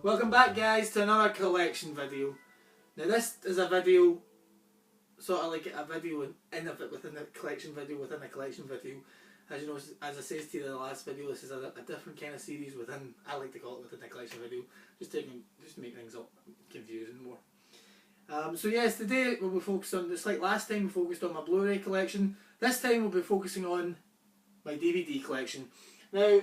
Welcome back, guys, to another collection video. Now this is a video, sort of like a video within a collection video within a collection video. As you know, as I said to you in the last video, this is a different kind of series within, I like to call it within a collection video, just to make things up confusing more. So yes, today we'll be focused on, just like last time we focused on my Blu-ray collection, this time we'll be focusing on my DVD collection. Now,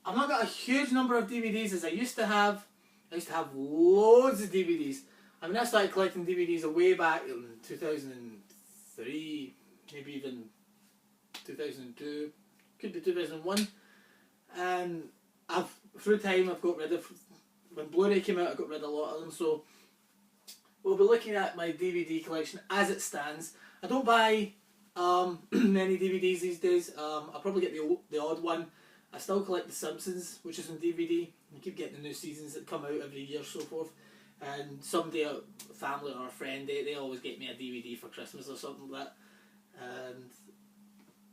I've not got a huge number of DVDs as I used to have. I used to have loads of DVDs. I mean, I started collecting DVDs way back in 2003, maybe even 2002, could be 2001. And through time I've got rid of, when Blu-ray came out I got rid of a lot of them. So we'll be looking at my DVD collection as it stands. I don't buy many DVDs these days. I probably get the odd one. I still collect The Simpsons, which is on DVD. I keep getting the new seasons that come out every year, so forth. And somebody, a family or a friend, they always get me a DVD for Christmas or something like that. And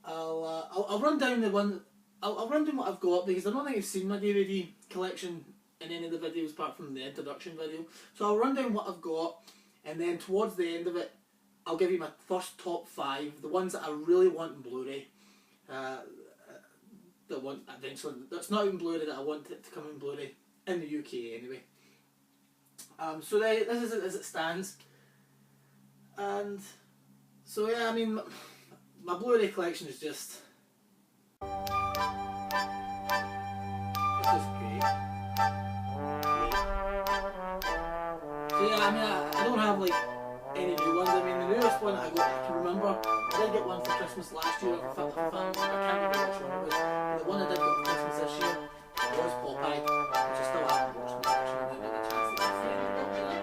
I'll run down the one. I'll run down what I've got, because I don't think you've seen my DVD collection in any of the videos apart from the introduction video. So I'll run down what I've got, and then towards the end of it, I'll give you my first top 5, the ones that I really want in Blu-ray. That want eventually, that's not even Blu-ray, that I want it to come in Blu-ray in the UK anyway. So this is it as it stands, and so yeah, I mean, my Blu-ray collection is just, it's just great. So yeah, I mean, I don't have like any new ones. I mean, the newest one I can remember, I did get one for Christmas last year. I can't remember which one it was. But the one I did get for Christmas this year was Popeye, which I still haven't watched. I didn't get a chance to get a friend to got me that.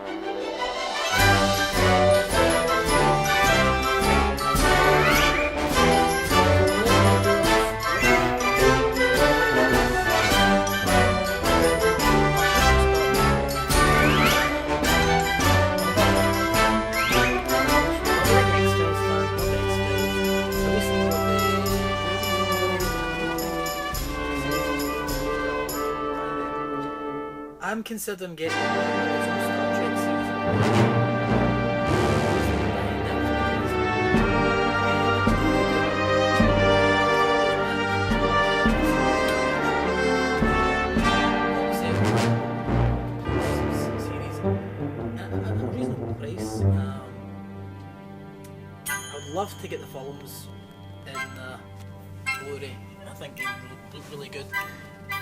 I'm considering getting some Star Trek series. At a reasonable price. I would love to get the films in Blu-ray. I think they look really good.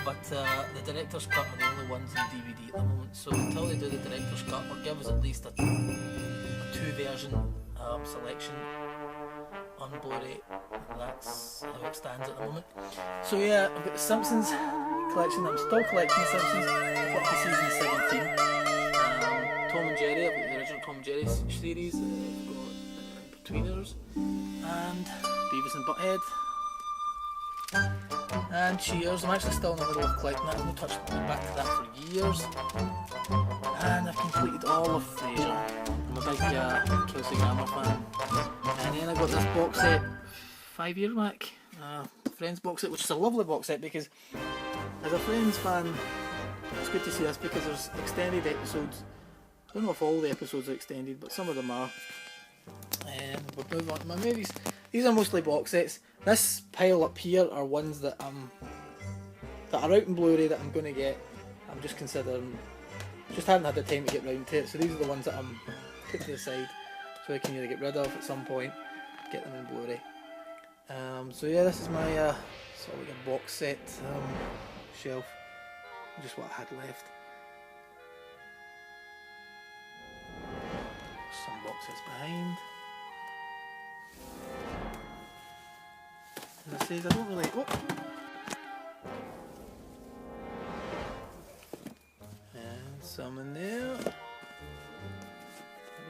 But the director's cut are the only ones in DVD at the moment, so until they do the director's cut, or give us at least a 2-version selection on Blu-ray, that's how it stands at the moment. So yeah, I've got the Simpsons collection. I'm still collecting the Simpsons. I've got to season 17. Tom and Jerry, I've got the original Tom and Jerry series. I've got Betweeners and Beavis and Butthead. And Cheers. I'm actually still in the middle of collecting that. I've not touched back to that for years. And I've completed all of Frasier. I'm a big Kelsey Grammer fan. And then I got this box set 5 years back. Friends box set, which is a lovely box set, because as a Friends fan, it's good to see this because there's extended episodes. I don't know if all the episodes are extended, but some of them are. And we'll move on to my movies. These are mostly box sets. This pile up here are ones that are out in Blu-ray that I'm going to get. I'm just considering, just haven't had the time to get round to it. So these are the ones that I'm putting to the side, so I can either get rid of at some point, get them in Blu-ray. So yeah, this is my sort of like a box set shelf. Just what I had left. Some box sets behind. And I says I don't really. Oh. And some in there.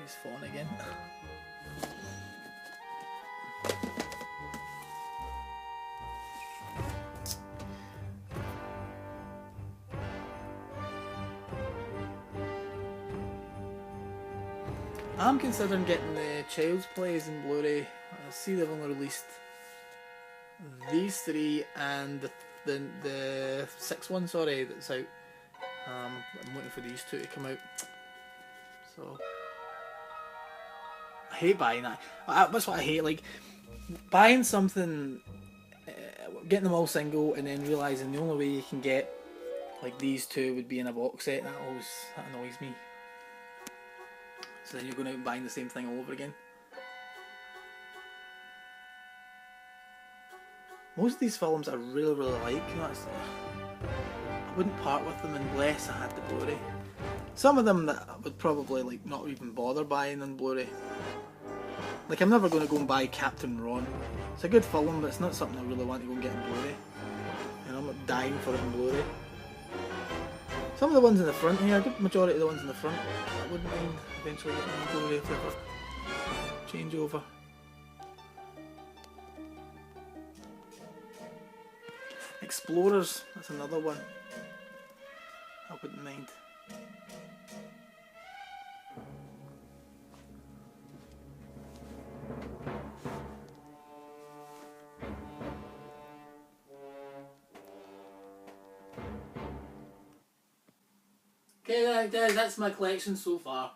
He's falling again. I'm considering getting the Child's Plays in Blu-ray. I see they've only released these 3 and the 6th one, sorry, that's out. I'm waiting for these two to come out. So I hate buying that. That's what I hate. Like buying something, getting them all single, and then realizing the only way you can get like these two would be in a box set. That annoys me. So then you're going out and buying the same thing all over again. Most of these films I really like. You know, I wouldn't part with them unless I had the Blu-ray. Some of them that I would probably like not even bother buying on Blu-ray. Like I'm never going to go and buy Captain Ron. It's a good film, but it's not something I really want to go and get on Blu-ray. And I'm not dying for it on Blu-ray. Some of the ones in the front here, a good majority of the ones in the front, I wouldn't mind eventually getting on Blu-ray if they ever change over. Explorers, that's another one I wouldn't mind. Okay guys, that's my collection so far.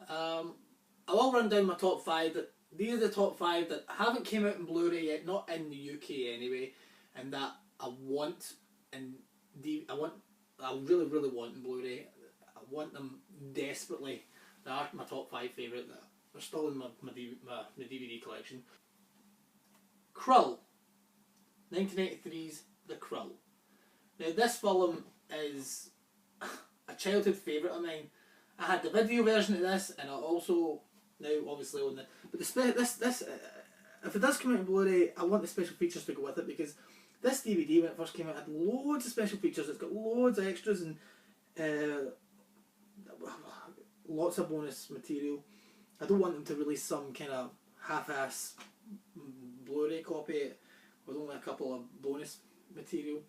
I'll run down my top 5. These are the top 5 that haven't came out in Blu-ray yet, not in the UK anyway, and that I want, and I really want in Blu-ray. I want them desperately. They are my top 5 favourite. They're still in my DVD collection. Krull, 1983's The Krull. Now this film is a childhood favourite of mine. I had the video version of this, and I also now obviously own the. But if it does come out in Blu-ray, I want the special features to go with it, because this DVD when it first came out had loads of special features. It's got loads of extras and lots of bonus material. I don't want them to release some kind of half-ass Blu-ray copy with only a couple of bonus material.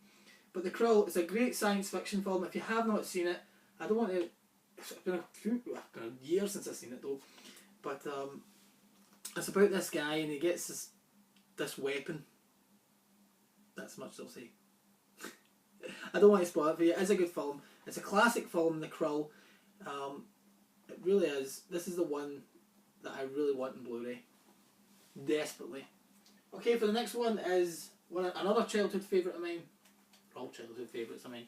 But The Krull is a great science fiction film. If you have not seen it, I don't want to. It's been a year since I've seen it though. But it's about this guy, and he gets this weapon. That's much I'll say. I don't want to spoil it for you. It's a good film. It's a classic film, The Krull. It really is. This is the one that I really want in Blu-ray. Desperately. Okay, for the next one is another childhood favourite of mine. All childhood favourites, I mean.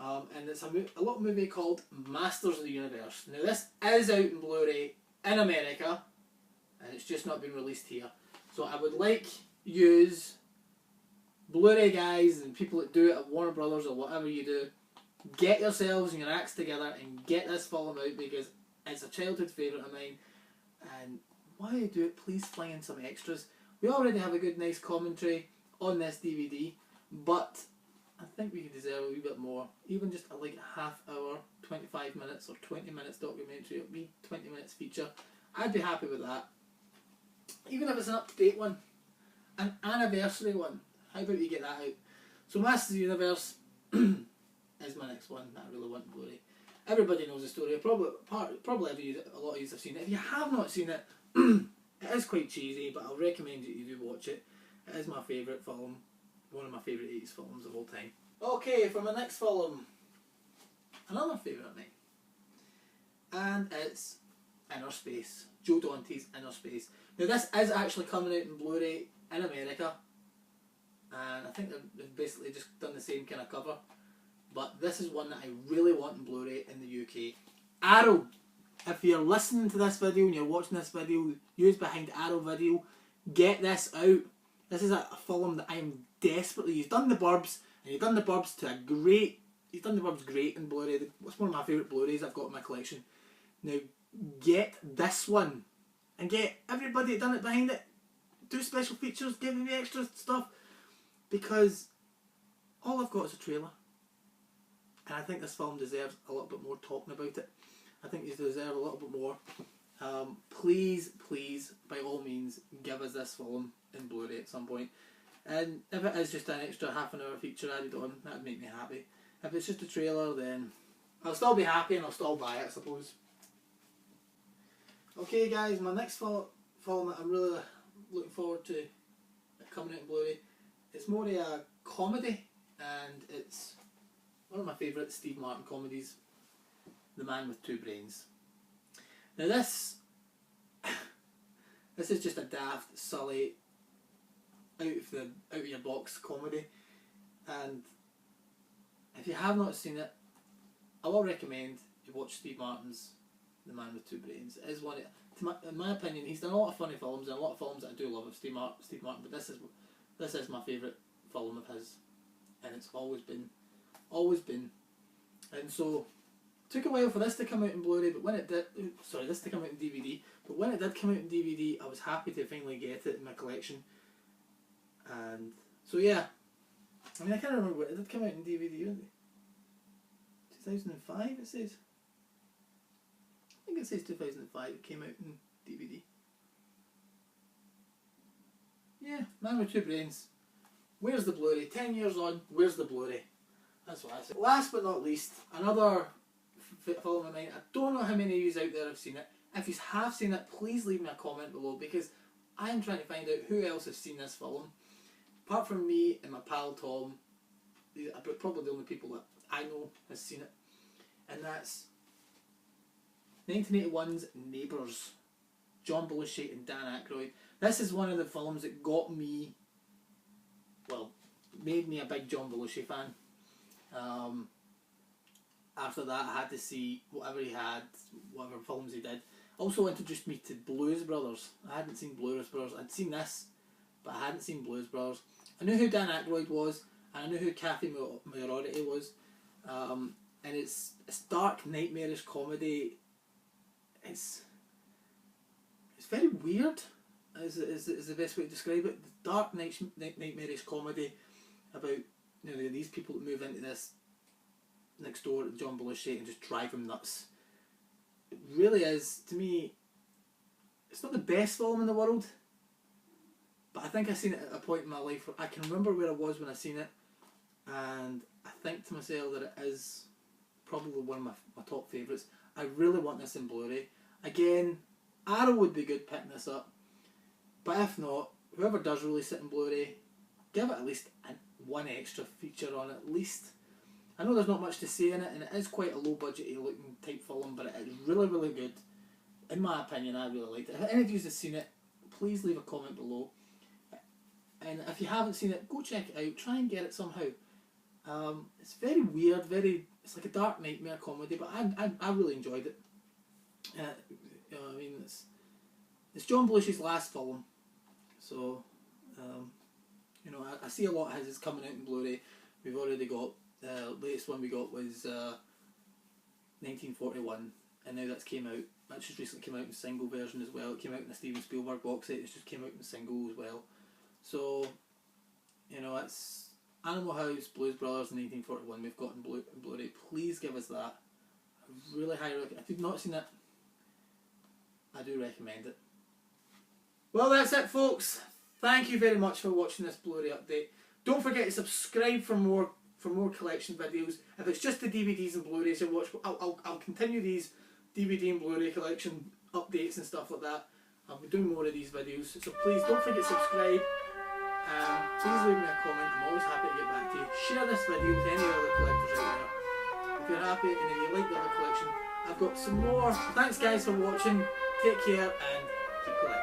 And it's a little movie called Masters of the Universe. Now this is out in Blu-ray in America, and it's just not been released here. So I would like yous, Blu-ray guys and people that do it at Warner Brothers or whatever you do, get yourselves and your acts together and get this film out, because it's a childhood favourite of mine. And while you do it, please fling in some extras. We already have a good nice commentary on this DVD, but I think we could deserve a wee bit more. Even just like a half hour, 25 minutes or 20 minutes documentary, a wee 20 minutes feature. I'd be happy with that. Even if it's an up-to-date one, an anniversary one. How about you get that out? So Masters of the Universe is my next one that I really want in Blu-ray. Everybody knows the story. Probably a lot of you have seen it. If you have not seen it, it is quite cheesy, but I'll recommend you do watch it. It is my favourite film. One of my favourite 80s films of all time. Okay, for my next film, another favourite of mine. And it's Inner Space. Joe Dante's Inner Space. Now this is actually coming out in Blu-ray in America. And I think they've basically just done the same kind of cover. But this is one that I really want in Blu-ray in the UK. Arrow! If you're listening to this video and you're watching this video, use behind Arrow Video, get this out. This is a film that I am desperately. He's done The Burbs, and he's done The Burbs to a great. He's done The Burbs great in Blu-ray. It's one of my favourite Blu-rays I've got in my collection. Now, get this one, and get everybody that done it behind it. Do special features, give me extra stuff, because all I've got is a trailer, and I think this film deserves a little bit more talking about it. I think you deserve a little bit more. Please, by all means, give us this film in Blu-ray at some point. And if it is just an extra half an hour feature added on, that would make me happy. If it's just a trailer, then I'll still be happy and I'll still buy it, I suppose. Okay guys, my next film that I'm really looking forward to coming out in Blu-ray, it's more a comedy, and it's one of my favourite Steve Martin comedies, The Man with Two Brains. Now this is just a daft, silly, out of your box comedy, and if you have not seen it, I will recommend you watch Steve Martin's The Man with Two Brains. It is one, in my opinion, he's done a lot of funny films and a lot of films that I do love of Steve Martin, but this is my favourite film of his, and it's always been, and so it took a while for this to come out in Blu-ray, but when it did, this to come out in DVD, but when it did come out in DVD, I was happy to finally get it in my collection. And so yeah, I mean, I can't remember when it did come out in DVD, didn't it? 2005 it says. I think it says 2005 it came out in DVD. Yeah, Man with Two Brains. Where's the Blu-ray? 10 years on, where's the Blu-ray? That's what I said. Last but not least, another film of mine. I don't know how many of you out there have seen it. If you have seen it, please leave me a comment below, because I am trying to find out who else has seen this film. Apart from me and my pal Tom, these are probably the only people that I know has seen it. And that's 1981's Neighbours. John Belushi and Dan Aykroyd. This is one of the films that got me, well, made me a big John Belushi fan. After that I had to see whatever he had, whatever films he did. Also introduced me to Blues Brothers. I hadn't seen Blues Brothers. I'd seen this, but I hadn't seen Blues Brothers. I knew who Dan Aykroyd was, and I knew who Kathy Moriarty was. And it's dark, nightmarish comedy. It's very weird, is the best way to describe it. The dark, nightmarish comedy about, you know, these people that move into this next door to John Belushi and just drive him nuts. It really is, to me, it's not the best film in the world, but I think I seen it at a point in my life where I can remember where I was when I seen it, and I think to myself that it is probably one of my top favourites. I really want this in Blu-ray. Again, Arrow would be good picking this up, but if not, whoever does release it in Blu-ray, give it at least one extra feature on it, at least. I know there's not much to say in it, and it is quite a low budget looking type film, but it is really, really good. In my opinion, I really liked it. If any of you have seen it, please leave a comment below. And if you haven't seen it, go check it out. Try and get it somehow. It's very weird, it's like a dark nightmare comedy, but I really enjoyed it. You know, I mean, it's John Belushi's last film, so you know, I see a lot of his is coming out in Blu-ray. We've already got the latest one we got was 1941, and now that's came out. That just recently came out in single version as well. It came out in a Steven Spielberg box set. It's just came out in single as well. So, you know, it's Animal House, Blues Brothers, and 1941 we've got in Blu-ray. Please give us that. I really highly recommend it. If you've not seen it, I do recommend it. Well, that's it, folks. Thank you very much for watching this Blu-ray update. Don't forget to subscribe for more collection videos. If it's just the DVDs and Blu-rays you watch, I'll continue these DVD and Blu-ray collection updates and stuff like that. I'll be doing more of these videos, so please don't forget to subscribe. Please leave me a comment. I'm always happy to get back to you. Share this video with any other collectors out there. If you're happy and if you like the other collection, I've got some more. Thanks guys for watching. Take care and keep collecting.